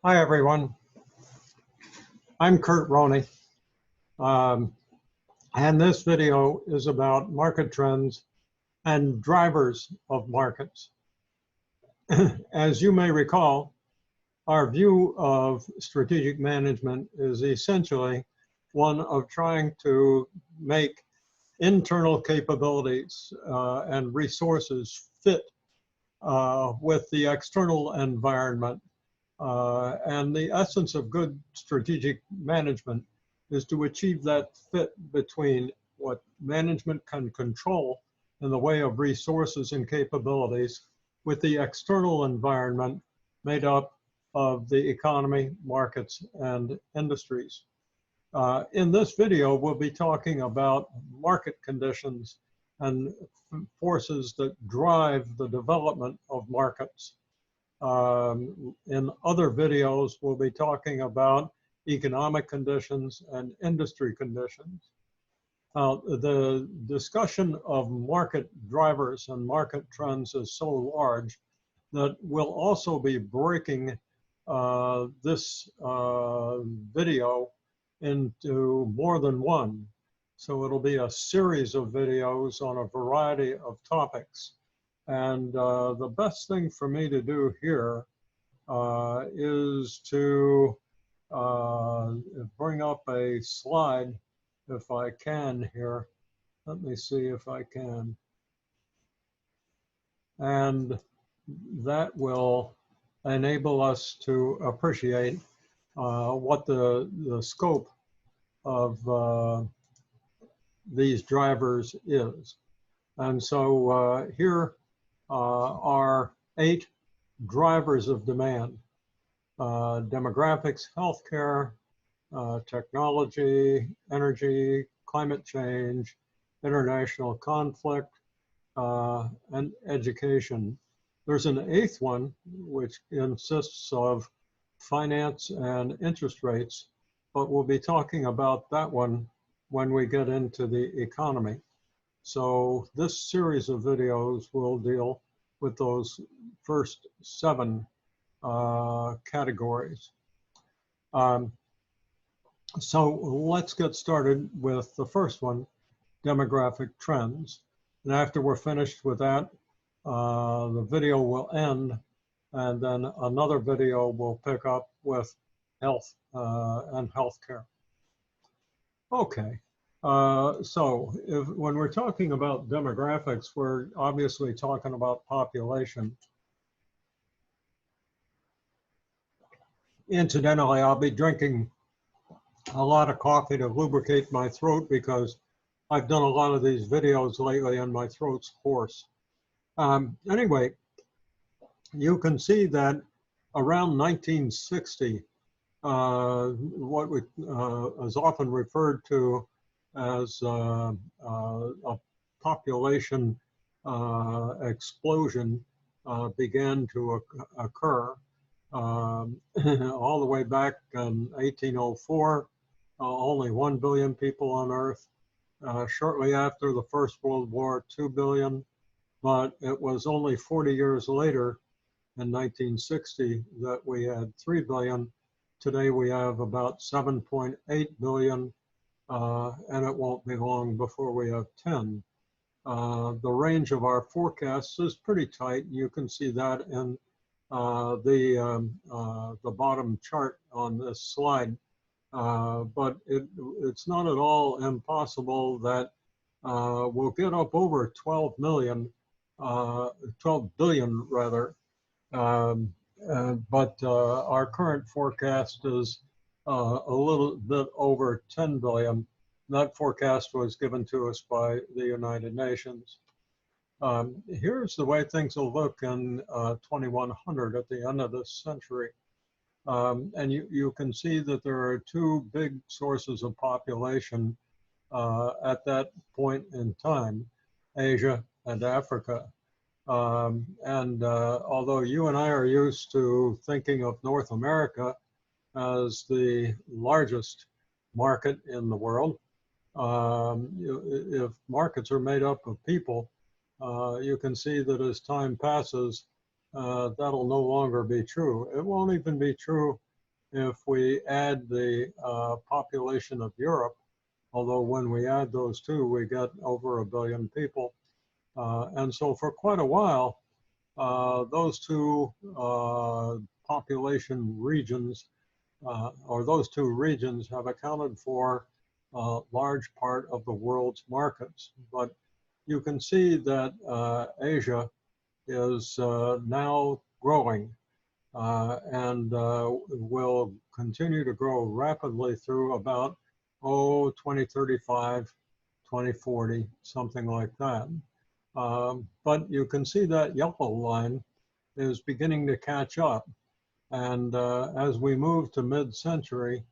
Hi, everyone. I'm Kurt Roney, and this video is about market trends and drivers of markets. As you may recall, our view of strategic management is essentially one of trying to make internal capabilities and resources fit with the external environment. And the essence of good strategic management is to achieve that fit between what management can control in the way of resources and capabilities with the external environment made up of the economy, markets, and industries. In this video, we'll be talking about market conditions and forces that drive the development of markets. In other videos, we'll be talking about economic conditions and industry conditions. The discussion of market drivers and market trends is so large that we'll also be breaking this video into more than one. So it'll be a series of videos on a variety of topics. And the best thing for me to do here is to bring up a slide, if I can here. Let me see if I can. And that will enable us to appreciate what the scope of these drivers is. And so here are 8 drivers of demand: demographics, healthcare, technology, energy, climate change, international conflict, and education. There's an 8th one, which consists of finance and interest rates, but we'll be talking about that one when we get into the economy. So this series of videos will deal with those first 7 categories. So let's get started with the first one, demographic trends. And after we're finished with that, the video will end, and then another video will pick up with health and healthcare. Okay. So when we're talking about demographics, we're obviously talking about population. Incidentally, I'll be drinking a lot of coffee to lubricate my throat because I've done a lot of these videos lately and my throat's hoarse. Anyway, you can see that around 1960, what is often referred to as a population explosion began to occur all the way back in 1804. Only 1 billion people on Earth. Shortly after the First World War, 2 billion, but it was only 40 years later in 1960 that we had 3 billion. Today we have about 7.8 billion. And it won't be long before we have 10. The range of our forecasts is pretty tight. You can see that in the bottom chart on this slide. But it's not at all impossible that we'll get up over 12 billion rather. But our current forecast is a little bit over 10 billion. That forecast was given to us by the United Nations. Here's the way things will look in 2100 at the end of this century. And you can see that there are 2 big sources of population at that point in time, Asia and Africa. Although you and I are used to thinking of North America as the largest market in the world, if markets are made up of people, you can see that as time passes, that'll no longer be true. It won't even be true if we add the population of Europe, although when we add those two, we get over 1 billion people. And so for quite a while, those two population regions, or those two regions, have accounted for a large part of the world's markets. But you can see that Asia is now growing and will continue to grow rapidly through about, 2035, 2040, something like that. But you can see that yellow line is beginning to catch up. And as we move to mid-century,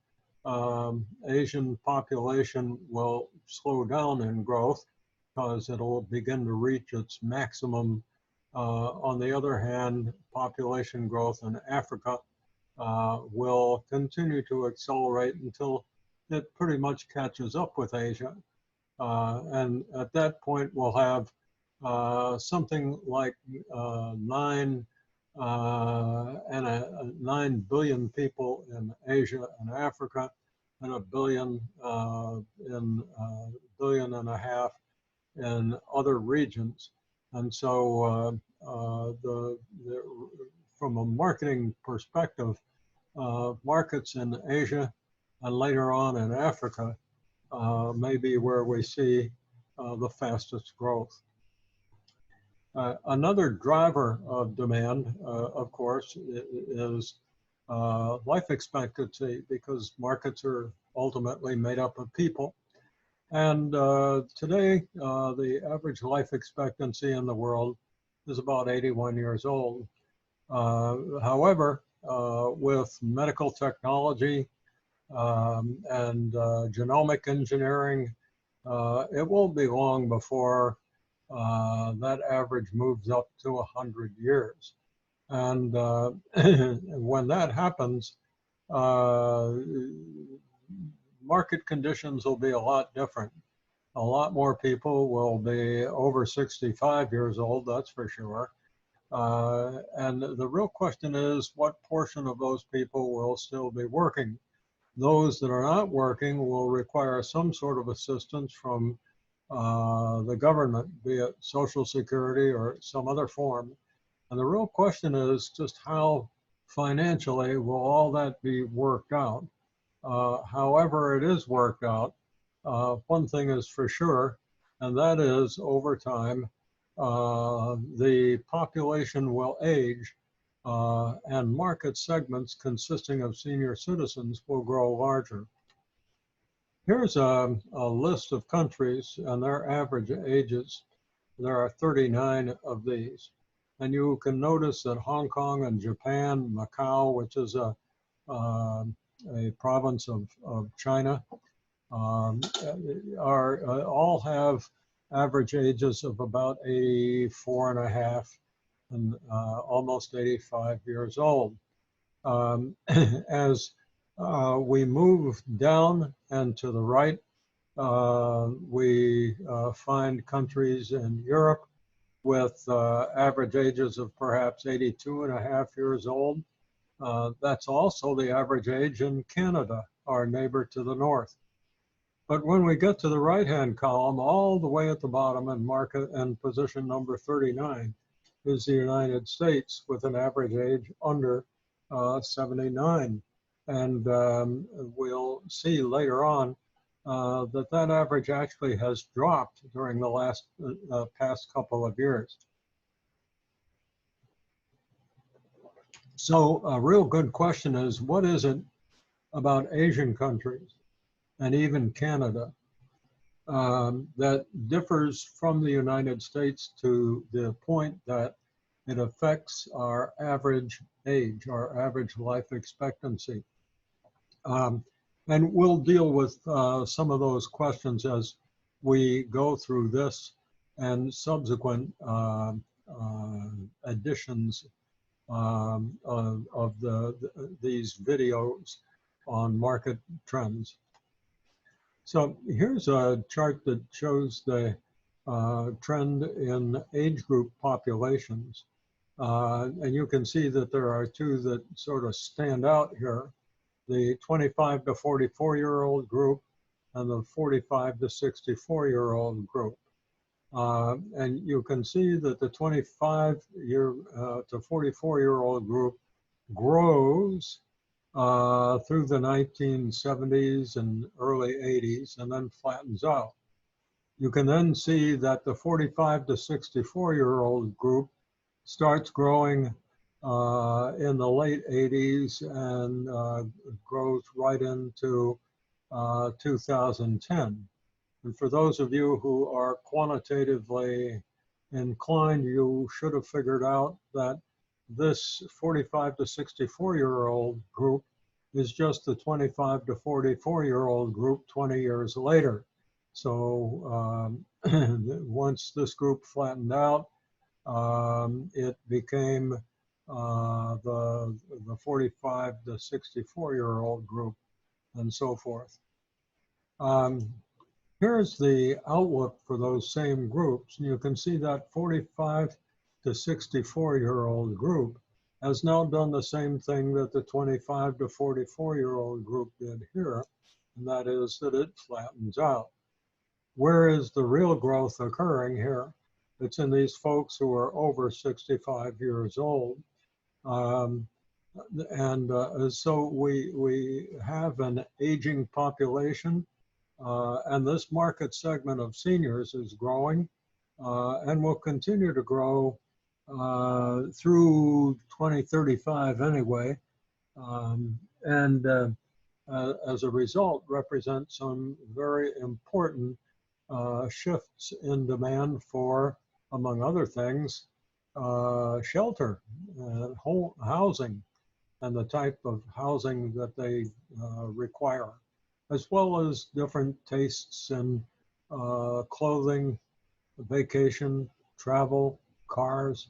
Asian population will slow down in growth because it'll begin to reach its maximum. On the other hand, population growth in Africa will continue to accelerate until it pretty much catches up with Asia. And at that point, we'll have something like 9 billion people in Asia and Africa, and a billion in billion and a half in other regions. And so from a marketing perspective, markets in Asia and later on in Africa may be where we see the fastest growth. Another driver of demand, of course, is life expectancy, because markets are ultimately made up of people. And today, the average life expectancy in the world is about 81 years old. However, with medical technology and genomic engineering, it won't be long before that average moves up to 100 years. And when that happens, market conditions will be a lot different. A lot more people will be over 65 years old, that's for sure. And the real question is, what portion of those people will still be working? Those that are not working will require some sort of assistance from the government, be it Social Security or some other form. And the real question is just how financially will all that be worked out? However it is worked out, one thing is for sure, and that is over time, the population will age and market segments consisting of senior citizens will grow larger. Here's a list of countries and their average ages. There are 39 of these. And you can notice that Hong Kong and Japan, Macau, which is a province of China, all have average ages of about 84 and a half and almost 85 years old. As we move down and to the right, we find countries in Europe with average ages of perhaps 82 and a half years old. That's also the average age in Canada, our neighbor to the north. But when we get to the right-hand column, all the way at the bottom in market and position number 39 is the United States with an average age under 79. And we'll see later on that that average actually has dropped during the past couple of years. So a real good question is, what is it about Asian countries and even Canada that differs from the United States to the point that it affects our average age, our average life expectancy? And we'll deal with some of those questions as we go through this and subsequent editions of these videos on market trends. So here's a chart that shows the trend in age group populations. And you can see that there are two that sort of stand out here. the 25 to 44-year-old group and the 45 to 64-year-old group. And you can see that the 25-year to 44-year-old group grows through the 1970s and early 80s and then flattens out. You can then see that the 45 to 64-year-old group starts growing in the late 80s and grows right into 2010. And for those of you who are quantitatively inclined, you should have figured out that this 45 to 64-year-old group is just the 25 to 44-year-old group 20 years later. So once this group flattened out, it became the 45 to 64-year-old group and so forth. Here's the outlook for those same groups. And you can see that 45 to 64-year-old group has now done the same thing that the 25 to 44-year-old group did here, and that is that it flattens out. Where is the real growth occurring here? It's in these folks who are over 65 years old. So we have an aging population. And this market segment of seniors is growing and will continue to grow through 2035 anyway. As a result, represent some very important shifts in demand for, among other things, shelter, housing, and the type of housing that they require, as well as different tastes in clothing, vacation, travel, cars.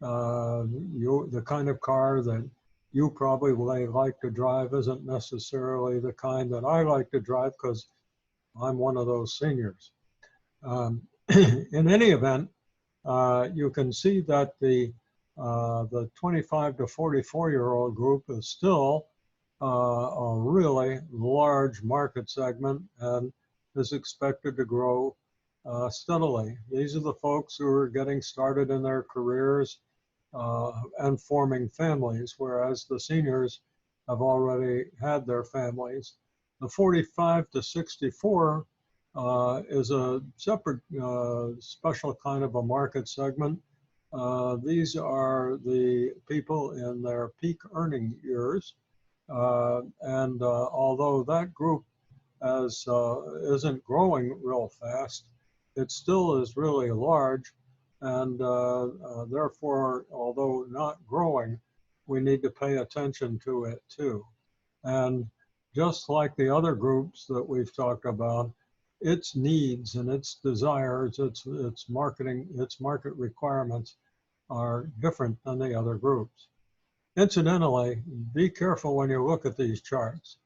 The kind of car that you probably like to drive isn't necessarily the kind that I like to drive because I'm one of those seniors. In any event, you can see that the 25 to 44-year-old group is still a really large market segment and is expected to grow steadily. These are the folks who are getting started in their careers and forming families, whereas the seniors have already had their families. The 45 to 64 is a separate special kind of a market segment. These are the people in their peak earning years. Although that group isn't growing real fast, it still is really large. And therefore, although not growing, we need to pay attention to it too. And just like the other groups that we've talked about, its needs and its desires, its market requirements are different than the other groups. Incidentally, be careful when you look at these charts.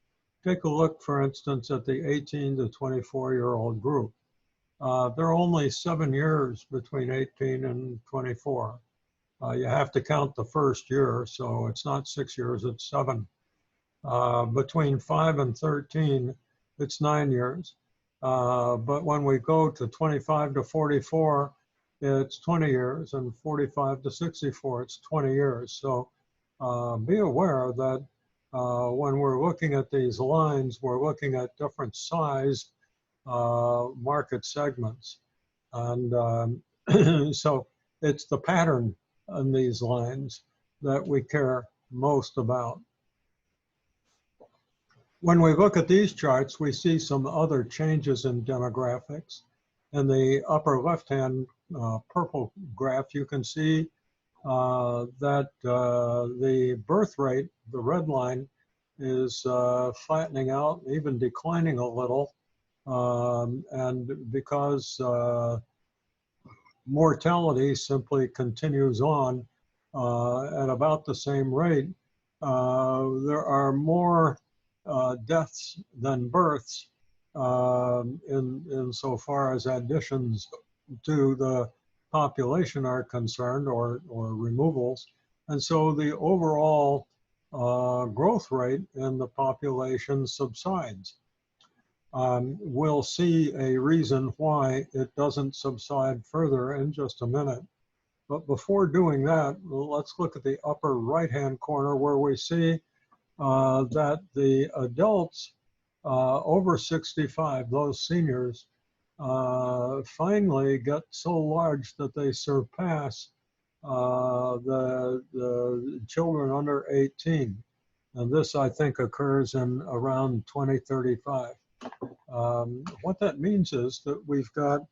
Take a look, for instance, at the 18 to 24-year-old group. There are only 7 years between 18 and 24. You have to count the first year, so it's not 6 years, it's 7. Between 5 and 13, it's 9 years. But when we go to 25 to 44, it's 20 years, and 45 to 64, it's 20 years. So be aware that when we're looking at these lines, we're looking at different size market segments. And so it's the pattern in these lines that we care most about. When we look at these charts, we see some other changes in demographics. In the upper left-hand purple graph, you can see that the birth rate, the red line, is flattening out, even declining a little. And because mortality simply continues on at about the same rate, there are more deaths than births in so far as additions to the population are concerned, or removals. And so the overall growth rate in the population subsides. We'll see a reason why it doesn't subside further in just a minute. But before doing that, let's look at the upper right-hand corner where we see that the adults over 65, those seniors, finally get so large that they surpass the children under 18. And this, I think, occurs in around 2035. What that means is that we've got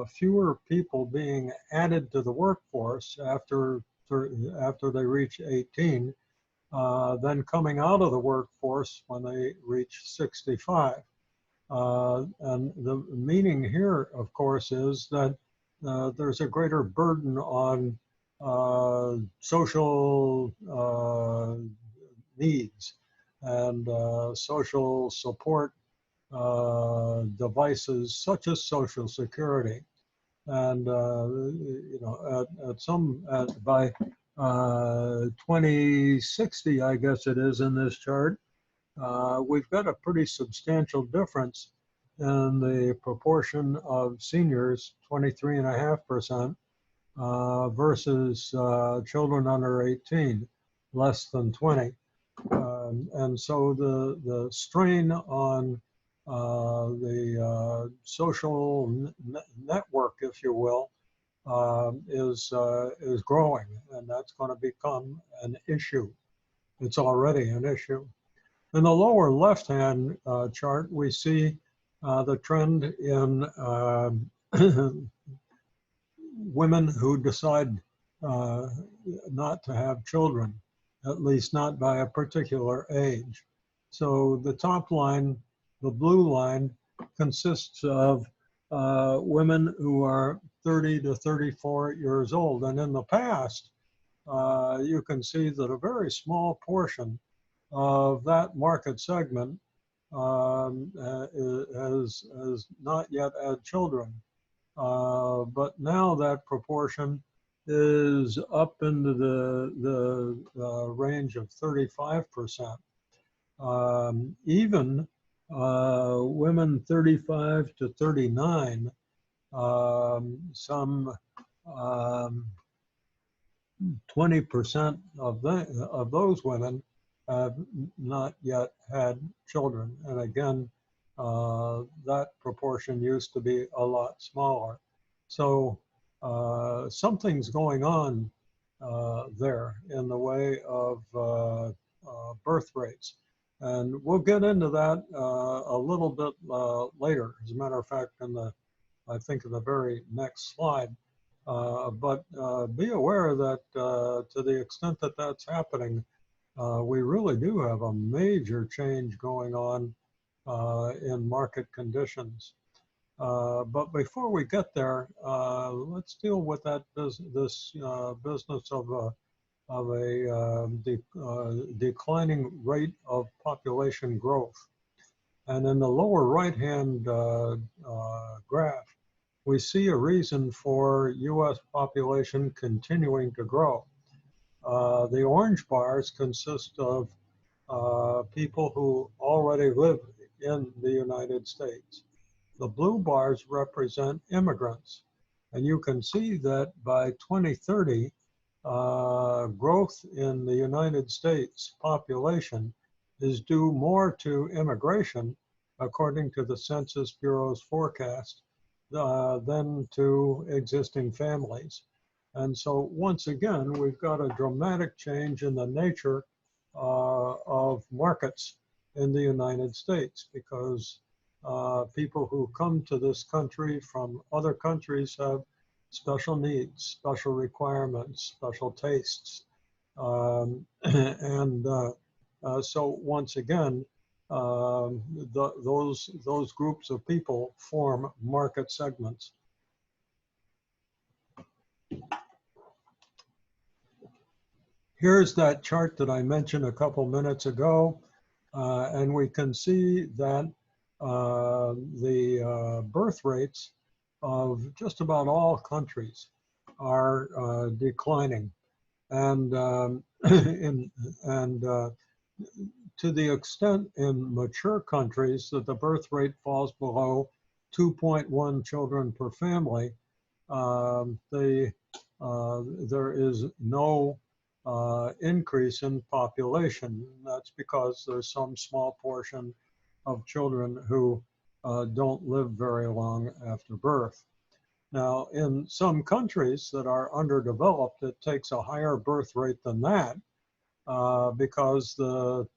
fewer people being added to the workforce after they reach 18 than coming out of the workforce when they reach 65. And the meaning here, of course, is that there's a greater burden on social needs and social support devices such as Social Security. And by 2060, I guess it is in this chart, we've got a pretty substantial difference in the proportion of seniors, 23.5%, versus children under 18, less than 20. And so the strain on the social network, if you will, is growing, and that's going to become an issue. It's already an issue. In the lower left-hand chart, we see the trend in women who decide not to have children, at least not by a particular age. So the top line, the blue line, consists of women who are 30 to 34 years old. And in the past, you can see that a very small portion of that market segment has not yet had children. But now that proportion is up into the range of 35%. Even women 35 to 39, some 20% of those women have not yet had children. And again, that proportion used to be a lot smaller. So something's going on there in the way of birth rates. And we'll get into that a little bit later. As a matter of fact, I think in the very next slide. But be aware that to the extent that that's happening, we really do have a major change going on in market conditions. But before we get there, let's deal with this business of a declining rate of population growth. And in the lower right-hand graph, we see a reason for U.S. population continuing to grow. The orange bars consist of people who already live in the United States. The blue bars represent immigrants. And you can see that by 2030, growth in the United States population is due more to immigration, according to the Census Bureau's forecast, than to existing families. And so once again, we've got a dramatic change in the nature of markets in the United States, because people who come to this country from other countries have special needs, special requirements, special tastes. So once again, those groups of people form market segments. Here's that chart that I mentioned a couple minutes ago, and we can see that the birth rates of just about all countries are declining. And and to the extent in mature countries that the birth rate falls below 2.1 children per family, there is no increase in population. That's because there's some small portion of children who don't live very long after birth. Now, in some countries that are underdeveloped, it takes a higher birth rate than that because the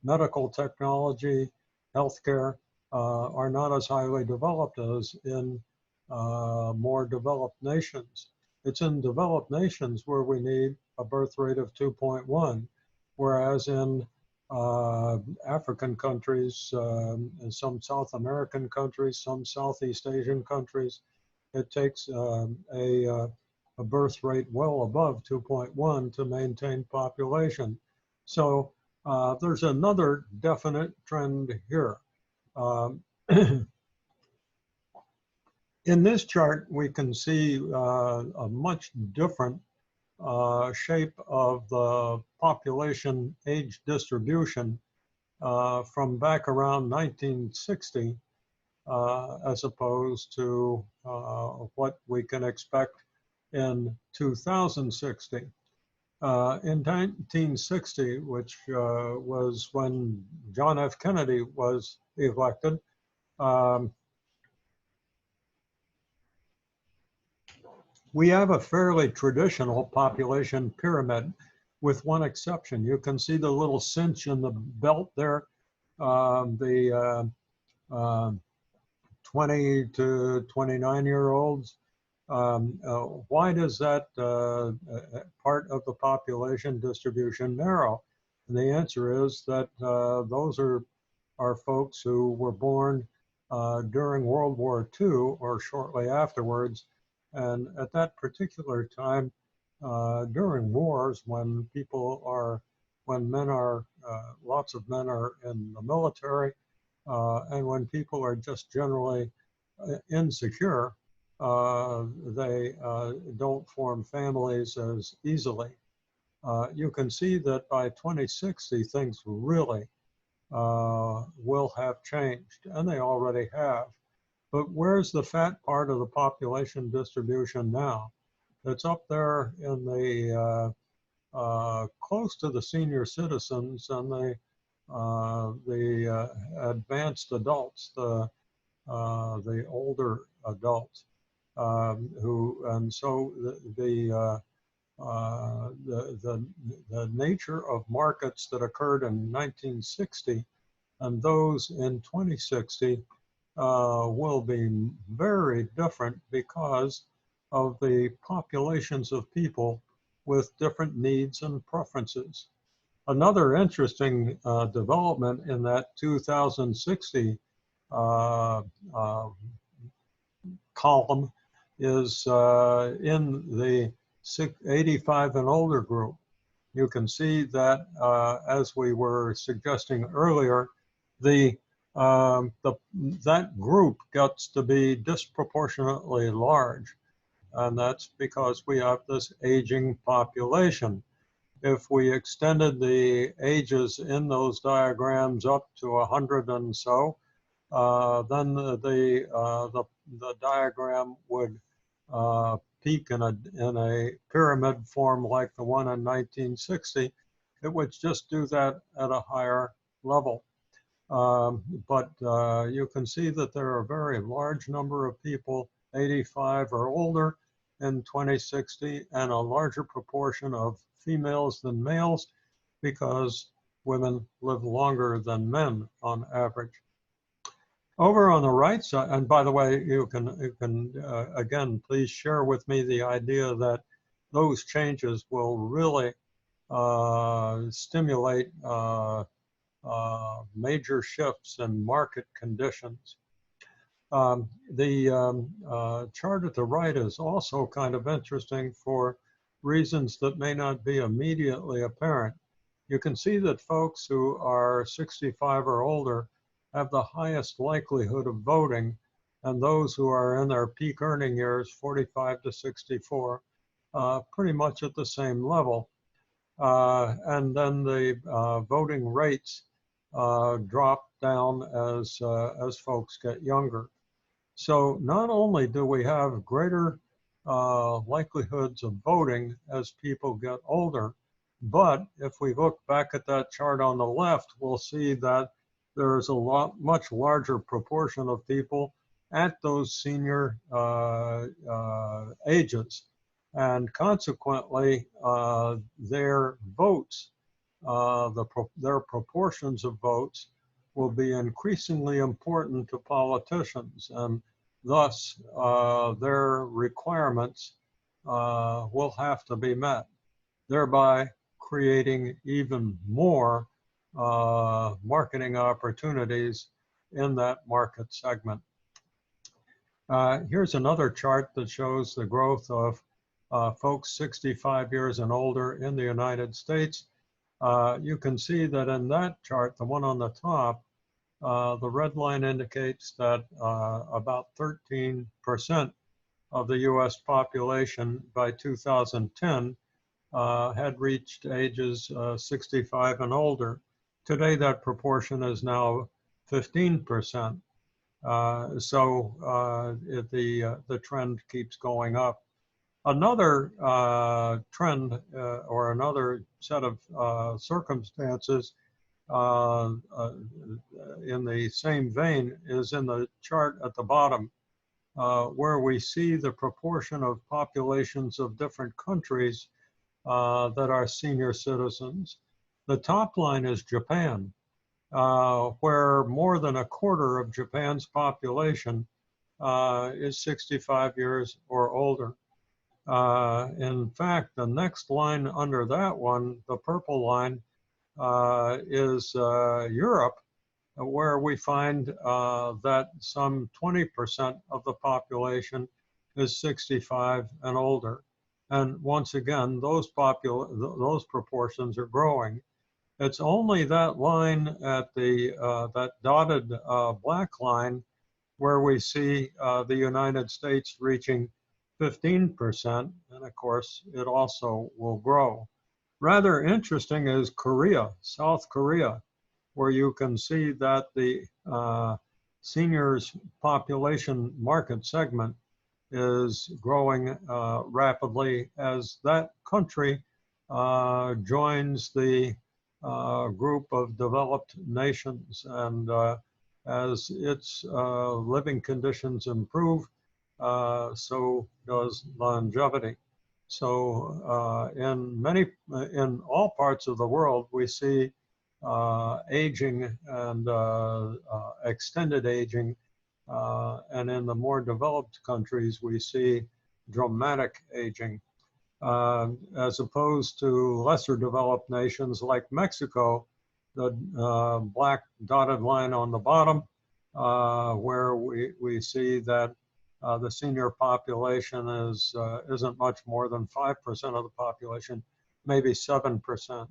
medical technology, healthcare are not as highly developed as in more developed nations. It's in developed nations where we need a birth rate of 2.1, whereas in African countries, and some South American countries, some Southeast Asian countries, it takes a birth rate well above 2.1 to maintain population. So there's another definite trend here. In this chart, we can see a much different shape of the population age distribution from back around 1960 as opposed to what we can expect in 2060. In 1960, which was when John F. Kennedy was elected, we have a fairly traditional population pyramid with one exception. You can see the little cinch in the belt there, the 20 to 29-year-olds. Why does that part of the population distribution narrow? And the answer is that those are folks who were born during World War II or shortly afterwards. And at that particular time, during wars, when lots of men are in the military, and when people are just generally insecure, they don't form families as easily. You can see that by 2060, things really will have changed, and they already have. But where's the fat part of the population distribution now? It's up there in the close to the senior citizens and the advanced adults, the older adults, and so the nature of markets that occurred in 1960 and those in 2060 will be very different because of the populations of people with different needs and preferences. Another interesting development in that 2060 column is in the 85 and older group. You can see that, as we were suggesting earlier, that group gets to be disproportionately large. And that's because we have this aging population. If we extended the ages in those diagrams up to 100 and so, then the diagram would peak in a pyramid form like the one in 1960. It would just do that at a higher level. But you can see that there are a very large number of people 85 or older in 2060 and a larger proportion of females than males because women live longer than men on average. Over on the right side, and by the way, you can again, please share with me the idea that those changes will really stimulate major shifts in market conditions. The chart at the right is also kind of interesting for reasons that may not be immediately apparent. You can see that folks who are 65 or older have the highest likelihood of voting, and those who are in their peak earning years, 45 to 64, pretty much at the same level. And then the voting rates drop down as folks get younger. So not only do we have greater likelihoods of voting as people get older, but if we look back at that chart on the left, we'll see that there's a much larger proportion of people at those senior ages. And consequently, their votes, their proportions of votes will be increasingly important to politicians, and thus their requirements will have to be met, thereby creating even more marketing opportunities in that market segment. Here's another chart that shows the growth of folks 65 years and older in the United States. You can see that in that chart, the one on the top, the red line indicates that about 13% of the US population by 2010 had reached ages 65 and older. Today, that proportion is now 15%. The trend keeps going up. Another trend or another set of circumstances in the same vein is in the chart at the bottom, where we see the proportion of populations of different countries that are senior citizens. The top line is Japan, where more than a quarter of Japan's population is 65 years or older. In fact, the next line under that one, the purple line, is Europe, where we find that some 20% of the population is 65 and older. And once again, those proportions are growing. It's only that line at the that dotted black line where we see the United States reaching 15%, and of course, it also will grow. Rather interesting is Korea, South Korea, where you can see that the seniors population market segment is growing rapidly as that country joins the group of developed nations, and as its living conditions improve, so does longevity. So in all parts of the world, we see aging and extended aging, and in the more developed countries, we see dramatic aging. As opposed to lesser developed nations like Mexico, the black dotted line on the bottom, where we see that the senior population isn't much more than 5% of the population, maybe 7%.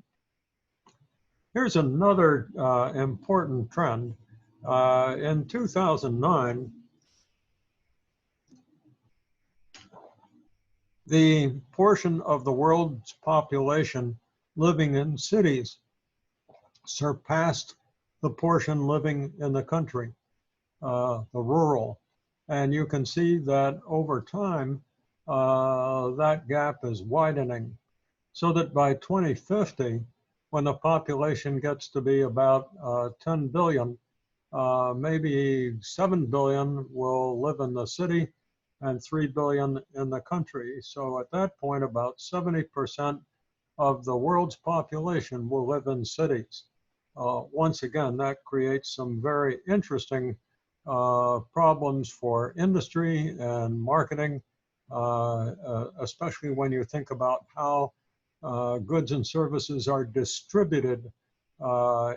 Here's another important trend. In 2009, the portion of the world's population living in cities surpassed the portion living in the country, the rural. And you can see that over time, that gap is widening, so that by 2050, when the population gets to be about 10 billion, maybe 7 billion will live in the city and 3 billion in the country. So at that point, about 70% of the world's population will live in cities. Once again, that creates some very interesting problems for industry and marketing, especially when you think about how goods and services are distributed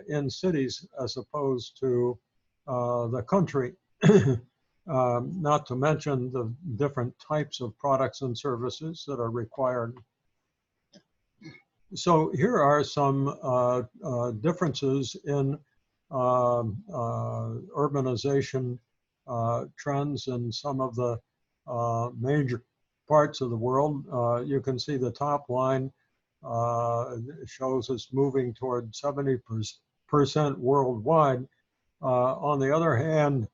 in cities as opposed to the country. Not to mention the different types of products and services that are required. So here are some differences in urbanization trends in some of the major parts of the world. You can see the top line shows us moving toward 70% worldwide. On the other hand,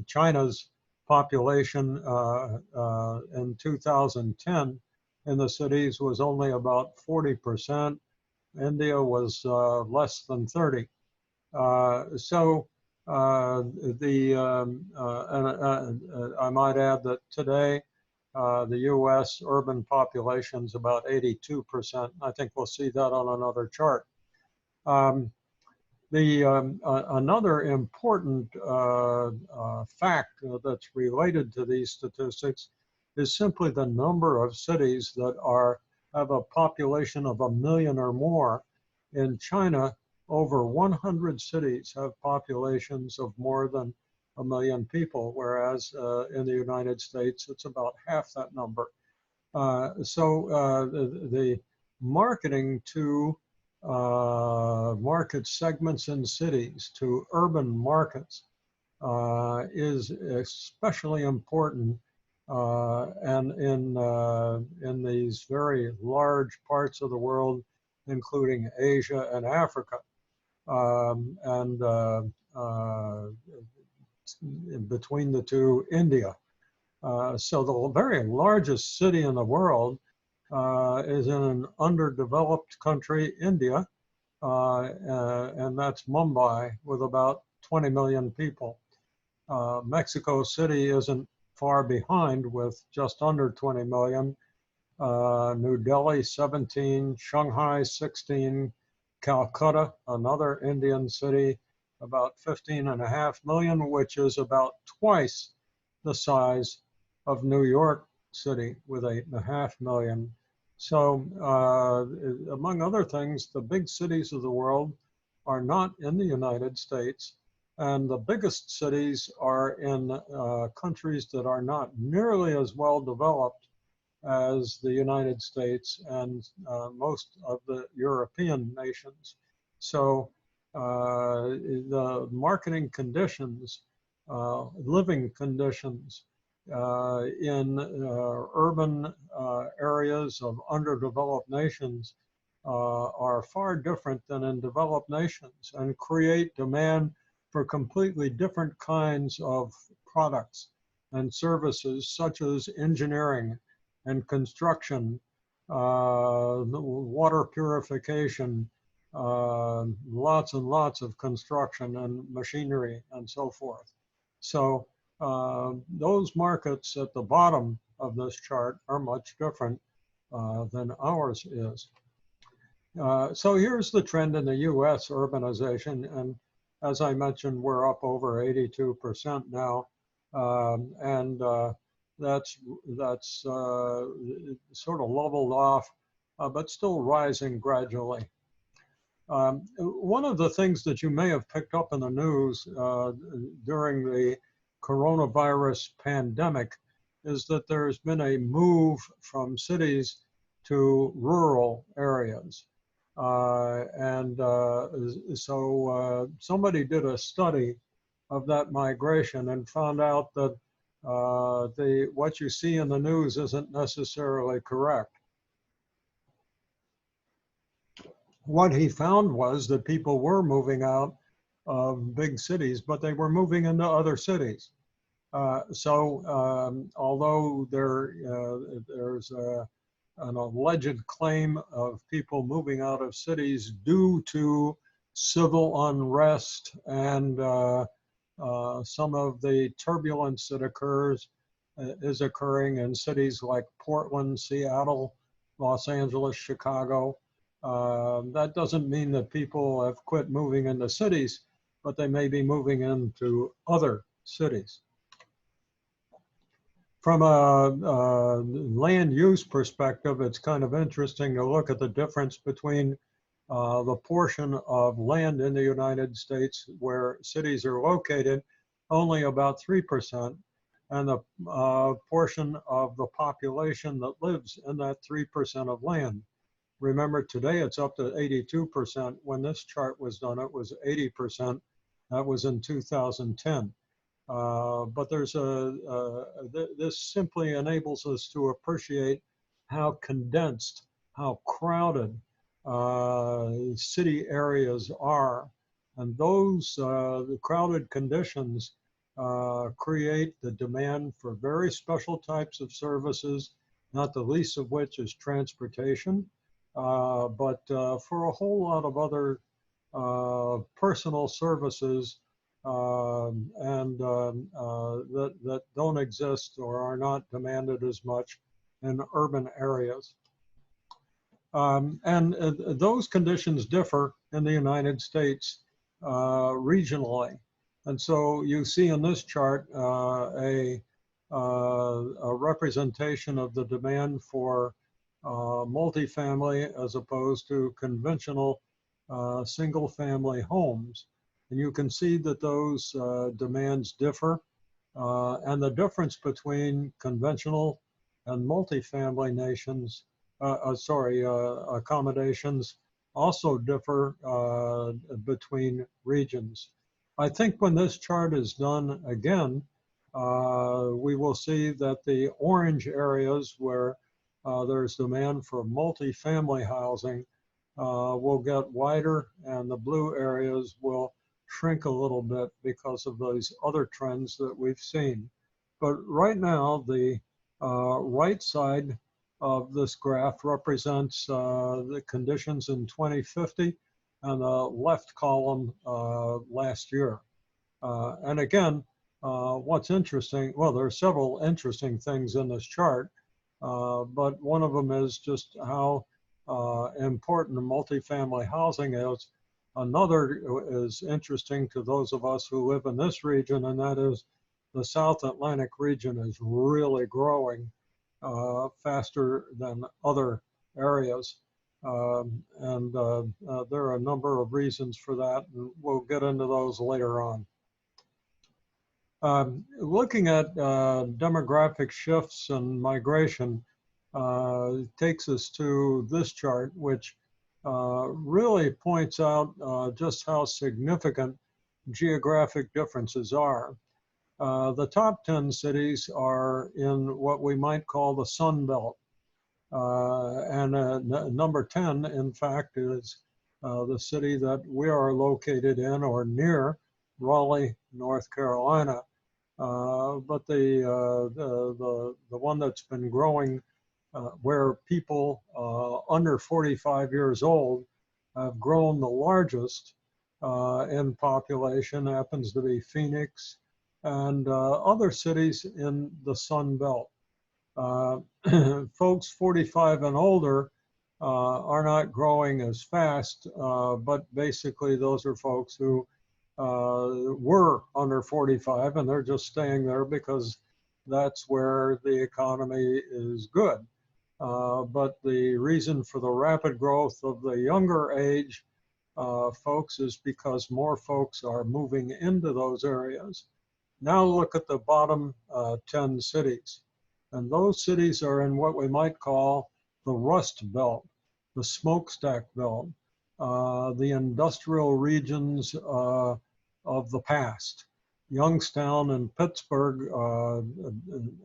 China's population in 2010 in the cities was only about 40%. India was less than 30. So I might add that today the U.S. urban population is about 82%. I think we'll see that on another chart. Another important fact that's related to these statistics is simply the number of cities that have a population of 1 million or more. In China, over 100 cities have populations of more than 1 million people, whereas in the United States, it's about half that number. So the marketing to market segments in cities, to urban markets, is especially important, and in these very large parts of the world, including Asia and Africa, and between the two, India. So the very largest city in the world is in an underdeveloped country, India, and that's Mumbai, with about 20 million people. Mexico City isn't far behind with just under 20 million. New Delhi, 17, Shanghai, 16, Calcutta, another Indian city, about 15.5 million, which is about twice the size of New York City with 8.5 million. So among other things, the big cities of the world are not in the United States, and the biggest cities are in countries that are not nearly as well developed as the United States and most of the European nations. So the marketing conditions, living conditions in urban areas of underdeveloped nations are far different than in developed nations, and create demand for completely different kinds of products and services, such as engineering and construction, water purification, lots and lots of construction and machinery and so forth. So those markets at the bottom of this chart are much different than ours is. So here's the trend in the US urbanization, and as I mentioned, we're up over 82% now, and that's sort of leveled off, but still rising gradually. One of the things that you may have picked up in the news during the coronavirus pandemic is that there's been a move from cities to rural areas. So somebody did a study of that migration and found out that what you see in the news isn't necessarily correct. What he found was that people were moving out of big cities, but they were moving into other cities. Although there's an alleged claim of people moving out of cities due to civil unrest and some of the turbulence that is occurring in cities like Portland, Seattle, Los Angeles, Chicago. That doesn't mean that people have quit moving into cities, but they may be moving into other cities. From a land use perspective, it's kind of interesting to look at the difference between the portion of land in the United States where cities are located, only about 3%, and the portion of the population that lives in that 3% of land. Remember, today it's up to 82%. When this chart was done, it was 80%. That was in 2010. But this simply enables us to appreciate how condensed how crowded city areas are. And those the crowded conditions create the demand for very special types of services, not the least of which is transportation, but for a whole lot of other personal services that don't exist or are not demanded as much in urban areas. And those conditions differ in the United States regionally. And so you see in this chart a representation of the demand for multifamily as opposed to conventional single family homes. And you can see that those demands differ. And the difference between conventional and multifamily nations, accommodations also differ between regions. I think when this chart is done again, we will see that the orange areas where there's demand for multifamily housing will get wider, and the blue areas will shrink a little bit because of those other trends that we've seen. But right now, the right side of this graph represents the conditions in 2050, and the left column last year. And again, what's interesting, well, there are several interesting things in this chart, but one of them is just how important multifamily housing is. Another is interesting to those of us who live in this region, and that is the South Atlantic region is really growing faster than other areas. There are a number of reasons for that, and we'll get into those later on. Looking at demographic shifts and migration takes us to this chart, which really points out just how significant geographic differences are. The top 10 cities are in what we might call the Sun Belt. Number 10, in fact, is the city that we are located in or near, Raleigh, North Carolina. But the one that's been growing where people under 45 years old have grown the largest in population happens to be Phoenix and other cities in the Sun Belt. Folks 45 and older are not growing as fast, but basically those are folks who were under 45 and they're just staying there because that's where the economy is good. But the reason for the rapid growth of the younger age folks is because more folks are moving into those areas. Now look at the bottom 10 cities. And those cities are in what we might call the Rust Belt, the Smokestack Belt, the industrial regions of the past. Youngstown and Pittsburgh,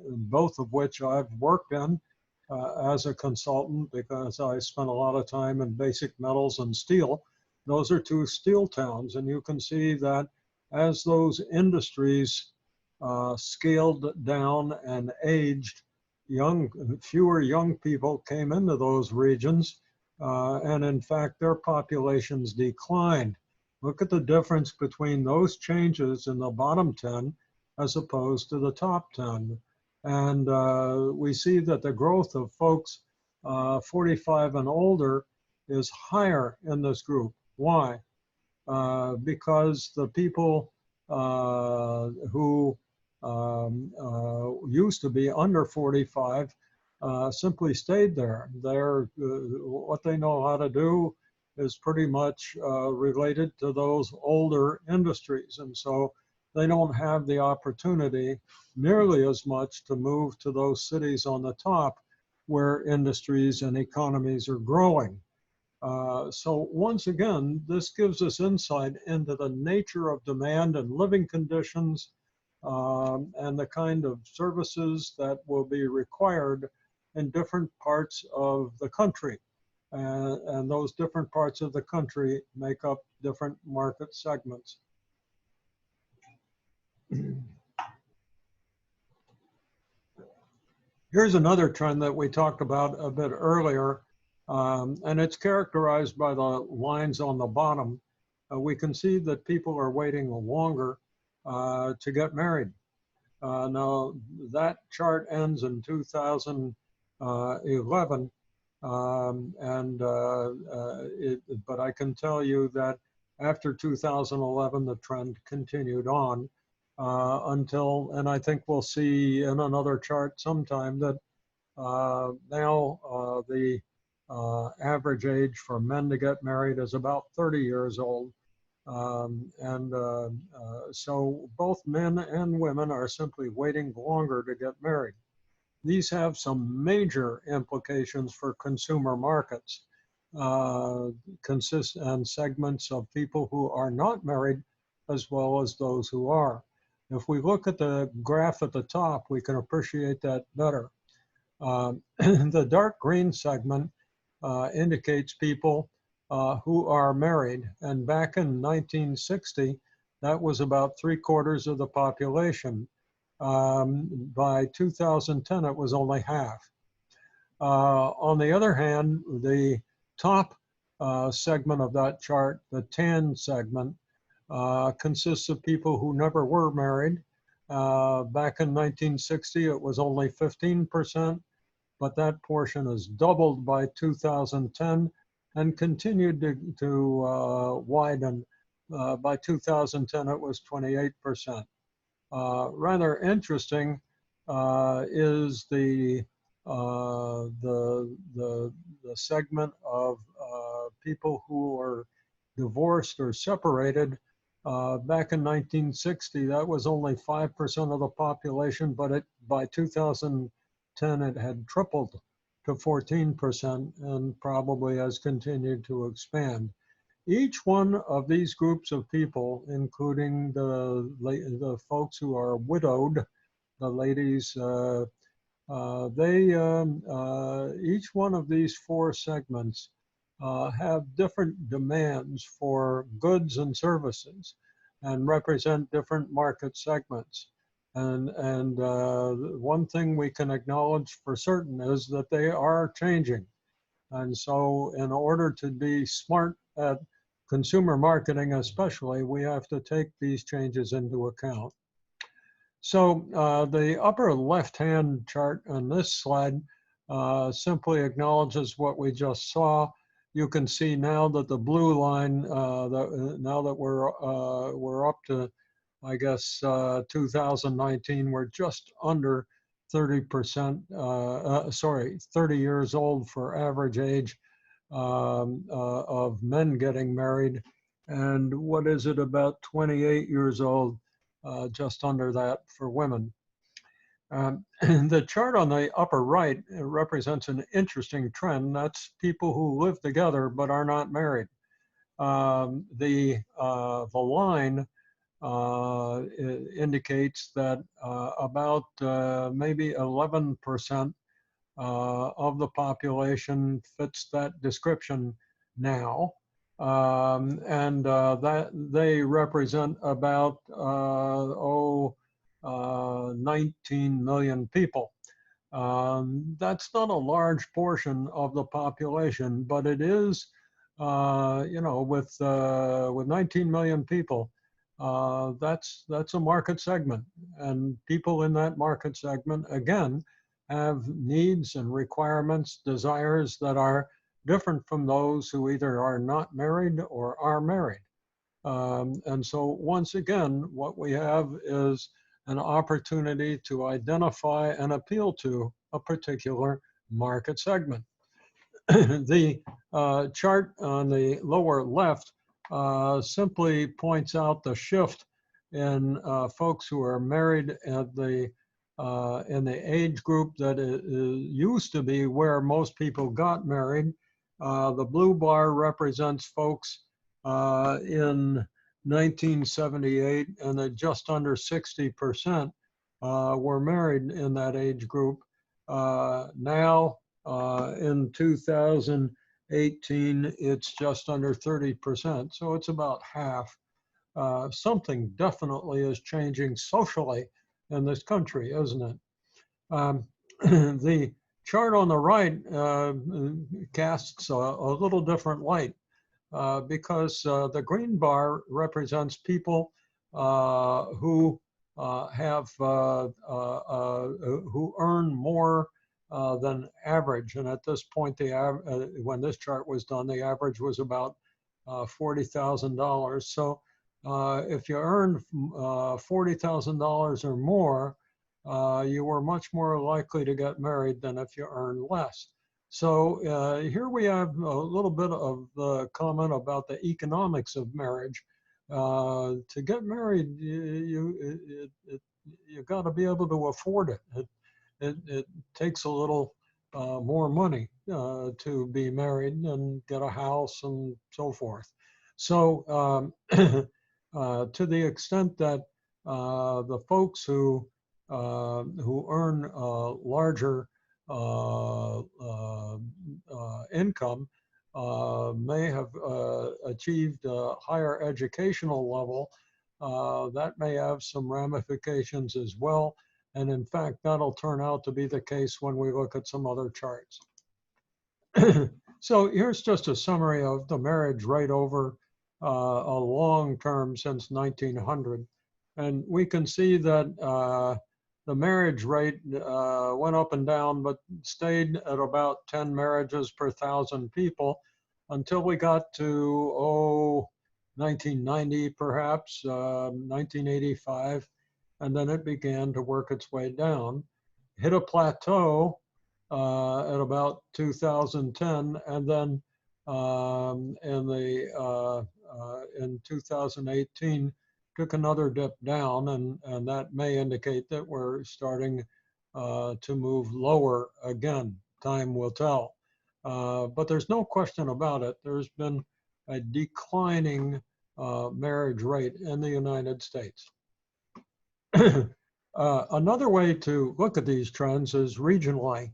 both of which I've worked in as a consultant because I spent a lot of time in basic metals and steel. Those are two steel towns, and you can see that as those industries scaled down and aged, fewer young people came into those regions, and in fact, their populations declined. Look at the difference between those changes in the bottom 10 as opposed to the top 10. And we see that the growth of folks 45 and older is higher in this group. Why? Because the people who used to be under 45 simply stayed there. What they know how to do is pretty much related to those older industries. And so they don't have the opportunity nearly as much to move to those cities on the top where industries and economies are growing. So once again, this gives us insight into the nature of demand and living conditions and the kind of services that will be required in different parts of the country. and those different parts of the country make up different market segments. Here's another trend that we talked about a bit earlier, and it's characterized by the lines on the bottom. We can see that people are waiting longer to get married. Now, that chart ends in 2011, but I can tell you that after 2011, the trend continued on until, and I think we'll see in another chart sometime that now the average age for men to get married is about 30 years old. So both men and women are simply waiting longer to get married. These have some major implications for consumer markets, and segments of people who are not married as well as those who are. If we look at the graph at the top, we can appreciate that better. The dark green segment indicates people who are married, and back in 1960, that was about 3/4 of the population. By 2010, it was only half. On the other hand, the top segment of that chart, the tan segment, consists of people who never were married. Back in 1960, it was only 15%, but that portion has doubled by 2010 and continued to widen. By 2010, it was 28%. Rather interesting is the segment of people who are divorced or separated. Back in 1960, that was only 5% of the population, but by 2010, it had tripled to 14% and probably has continued to expand. Each one of these groups of people, including the folks who are widowed, the ladies, each one of these four segments have different demands for goods and services and represent different market segments. And one thing we can acknowledge for certain is that they are changing. And so in order to be smart at consumer marketing especially, we have to take these changes into account. So the upper left-hand chart on this slide simply acknowledges what we just saw. You can see now that the blue line, now that we're up to, I guess, 2019, we're just under 30%, 30 years old for average age of men getting married. And what is it, about 28 years old, just under that for women. The chart on the upper right represents an interesting trend. That's people who live together but are not married. The line indicates that about maybe 11% of the population fits that description now. That they represent about 19 million people. That's not a large portion of the population, but it is, with 19 million people, that's a market segment, and people in that market segment again have needs and requirements, desires that are different from those who either are not married or are married. And so once again, what we have is an opportunity to identify and appeal to a particular market segment. The chart on the lower left simply points out the shift in folks who are married at in the age group that used to be where most people got married. The blue bar represents folks in 1978, and that just under 60% were married in that age group. Now, in 2010, 18, it's just under 30%. So it's about half. Something definitely is changing socially in this country, isn't it? The chart on the right casts a little different light because the green bar represents people who who earn more than average. And at this point, when this chart was done, the average was about $40,000. So if you earned $40,000 or more, you were much more likely to get married than if you earned less. So here we have a little bit of the comment about the economics of marriage. To get married, you got to be able to afford it. It takes a little more money to be married and get a house and so forth. So to the extent that the folks who earn larger income may have achieved a higher educational level. That may have some ramifications as well. And in fact, that'll turn out to be the case when we look at some other charts. So here's just a summary of the marriage rate over a long term since 1900. And we can see that the marriage rate went up and down, but stayed at about 10 marriages per 1,000 people until we got to, 1990 perhaps, 1985. And then it began to work its way down, hit a plateau at about 2010, and then in 2018 took another dip down, and that may indicate that we're starting to move lower again. Time will tell. But there's no question about it. There's been a declining marriage rate in the United States. Another way to look at these trends is regionally.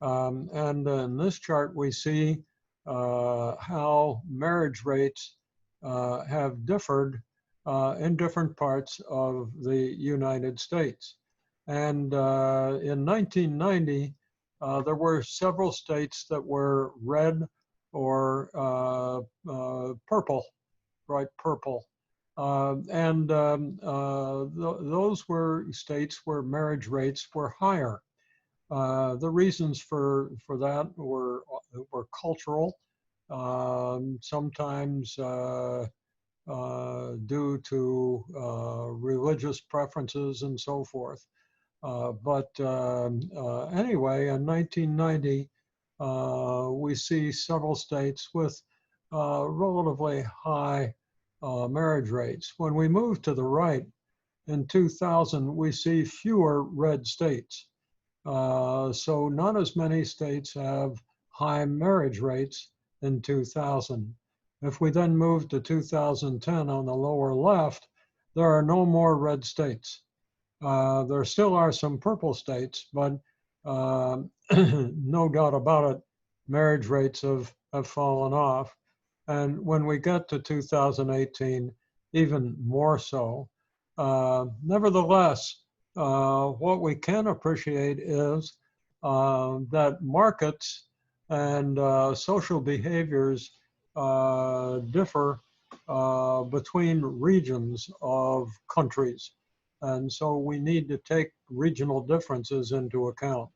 And in this chart, we see how marriage rates have differed in different parts of the United States. And in 1990, there were several states that were red or purple, bright purple. Those were states where marriage rates were higher. The reasons for that were cultural, sometimes due to religious preferences and so forth. But anyway, in 1990, we see several states with relatively high marriage rates. When we move to the right, in 2000, we see fewer red states. So not as many states have high marriage rates in 2000. If we then move to 2010 on the lower left, there are no more red states. There still are some purple states, but no doubt about it, marriage rates have fallen off. And when we get to 2018, even more so. Nevertheless, what we can appreciate is that markets and social behaviors differ between regions of countries. And so we need to take regional differences into account.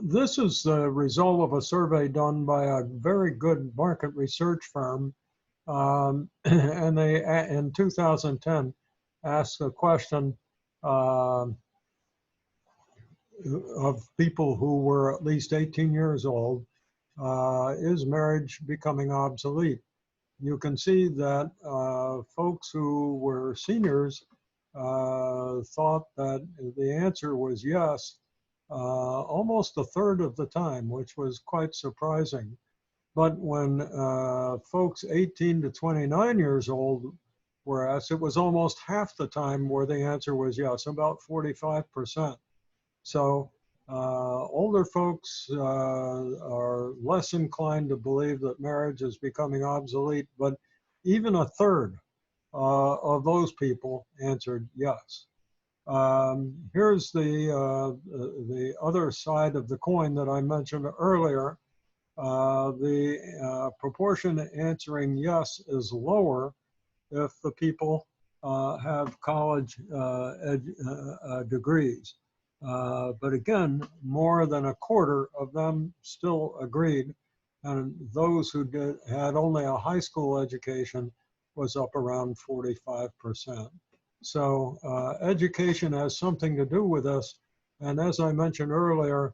This is the result of a survey done by a very good market research firm. And they, in 2010, asked a question of people who were at least 18 years old, is marriage becoming obsolete? You can see that folks who were seniors thought that the answer was yes, almost a third of the time, which was quite surprising. But when folks 18 to 29 years old were asked, it was almost half the time where the answer was yes, about 45%. So Older folks are less inclined to believe that marriage is becoming obsolete, but even a third of those people answered yes. Here's the other side of the coin that I mentioned earlier. The proportion answering yes is lower if the people have college degrees. But again, more than a quarter of them still agreed, and those who had only a high school education was up around 45%. So education has something to do with this, and as I mentioned earlier,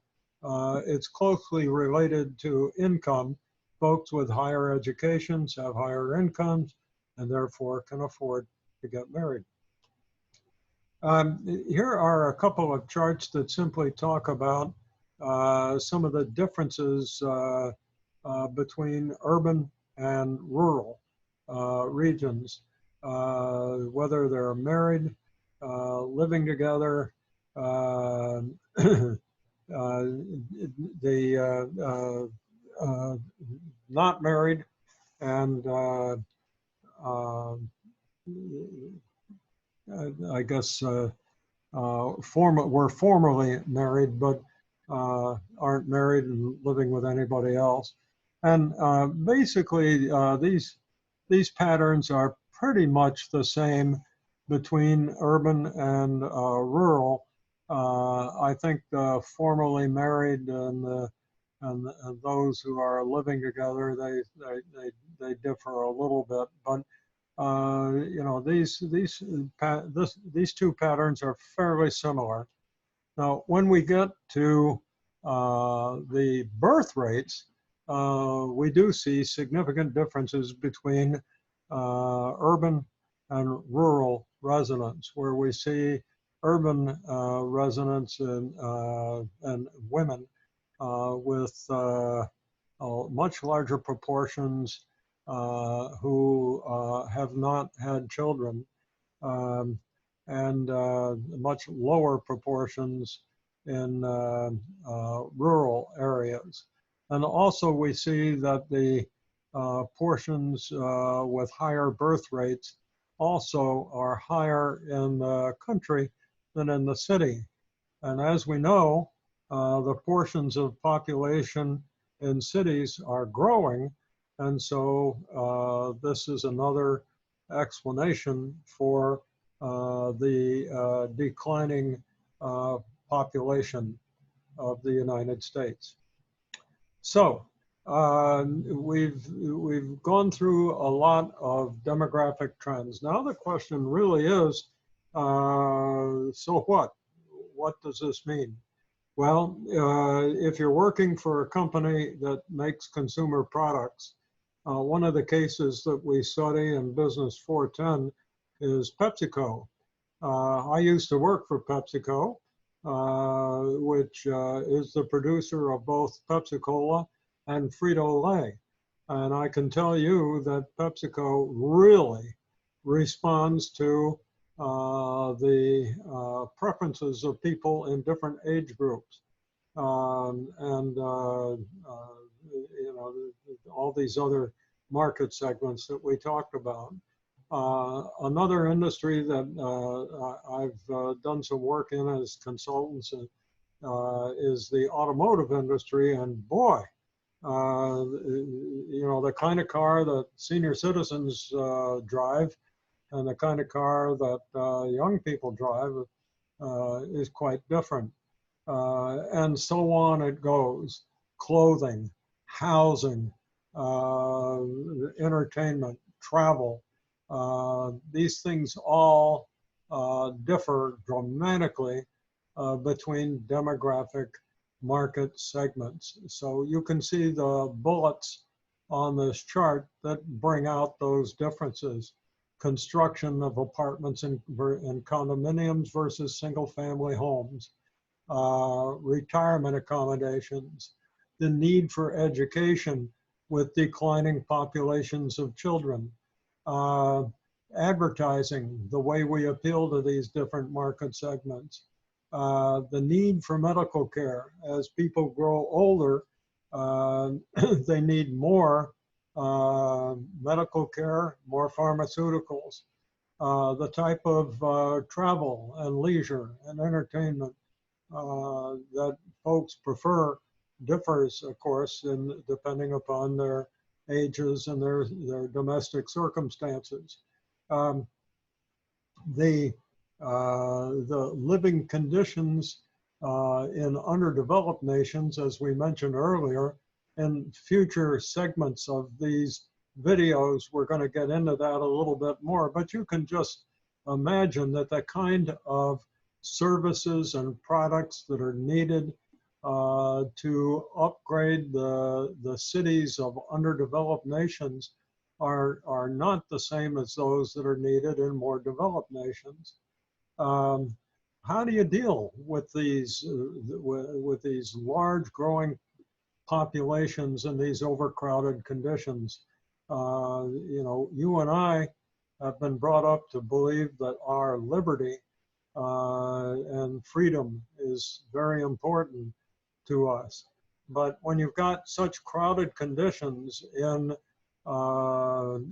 it's closely related to income. Folks with higher educations have higher incomes and therefore can afford to get married. Here are a couple of charts that simply talk about some of the differences between urban and rural regions, whether they're married, living together, not married, and I guess we're formerly married, but aren't married and living with anybody else. And basically, these patterns are pretty much the same between urban and rural. I think the formerly married and those who are living together, they differ a little bit, but you know, these two patterns are fairly similar. Now, when we get to the birth rates, we do see significant differences between urban and rural residents, where we see urban residents and women with much larger proportions who have not had children, and much lower proportions in rural areas. And also we see that the portions with higher birth rates also are higher in the country than in the city. And as we know, the portions of population in cities are growing, and so this is another explanation for the declining population of the United States. So we've gone through a lot of demographic trends. Now the question really is, so what? What does this mean? Well, if you're working for a company that makes consumer products, one of the cases that we study in Business 410 is PepsiCo. I used to work for PepsiCo, which is the producer of both Pepsi-Cola and Frito-Lay. And I can tell you that PepsiCo really responds to the preferences of people in different age groups. You know, all these other market segments that we talked about. Another industry that I've done some work in as consultants is the automotive industry, and boy, you know, the kind of car that senior citizens drive and the kind of car that young people drive is quite different. And so on it goes. Clothing, housing, entertainment, travel. These things all differ dramatically between demographic market segments. So you can see the bullets on this chart that bring out those differences. Construction of apartments and condominiums versus single family homes, retirement accommodations, the need for education with declining populations of children, advertising, the way we appeal to these different market segments, The need for medical care. As people grow older, they need more medical care, more pharmaceuticals. The type of travel and leisure and entertainment that folks prefer differs, of course, depending upon their ages and their domestic circumstances. Um, the living conditions in underdeveloped nations, as we mentioned earlier, in future segments of these videos, we're going to get into that a little bit more, but you can just imagine that the kind of services and products that are needed to upgrade the cities of underdeveloped nations are not the same as those that are needed in more developed nations. How do you deal with these large growing populations and these overcrowded conditions? You know, you and I have been brought up to believe that our liberty and freedom is very important to us. But when you've got such crowded conditions in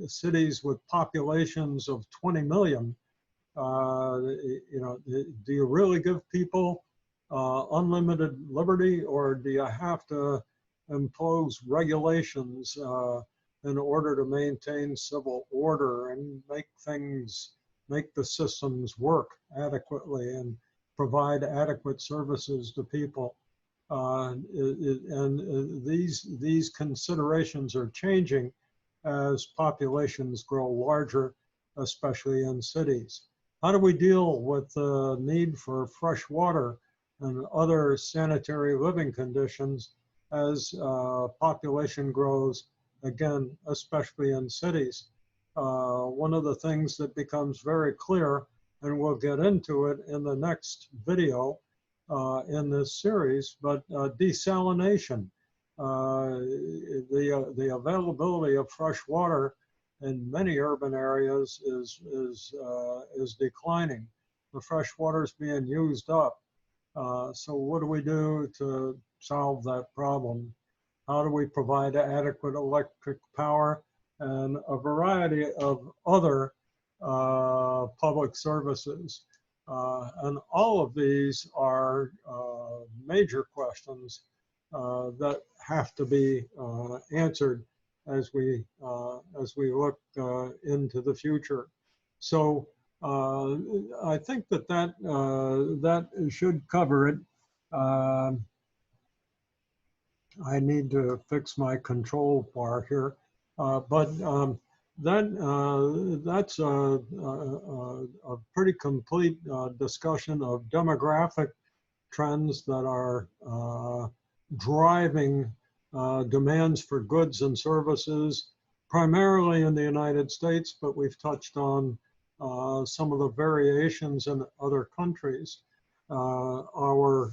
cities with populations of 20 million, you know, do you really give people unlimited liberty, or do you have to impose regulations in order to maintain civil order and make the systems work adequately and provide adequate services to people? These considerations are changing as populations grow larger, especially in cities. How do we deal with the need for fresh water and other sanitary living conditions as population grows, again, especially in cities? One of the things that becomes very clear, and we'll get into it in the next video in this series, but desalination. The availability of fresh water in many urban areas is declining. The fresh water is being used up. So what do we do to solve that problem? How do we provide adequate electric power and a variety of other public services? And all of these are major questions that have to be answered as we look into the future. So I think that should cover it. I need to fix my control bar here, but that's a pretty complete discussion of demographic trends that are driving demands for goods and services, primarily in the United States, but we've touched on some of the variations in other countries. Our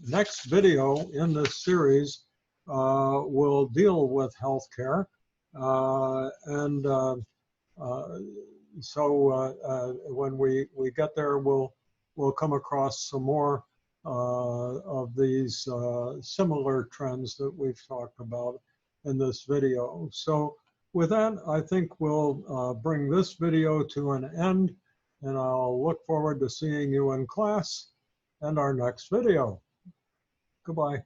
next video in this series will deal with healthcare. So when we get there, we'll come across some more of these similar trends that we've talked about in this video. So with that, I think we'll bring this video to an end, and I'll look forward to seeing you in class and our next video. Goodbye.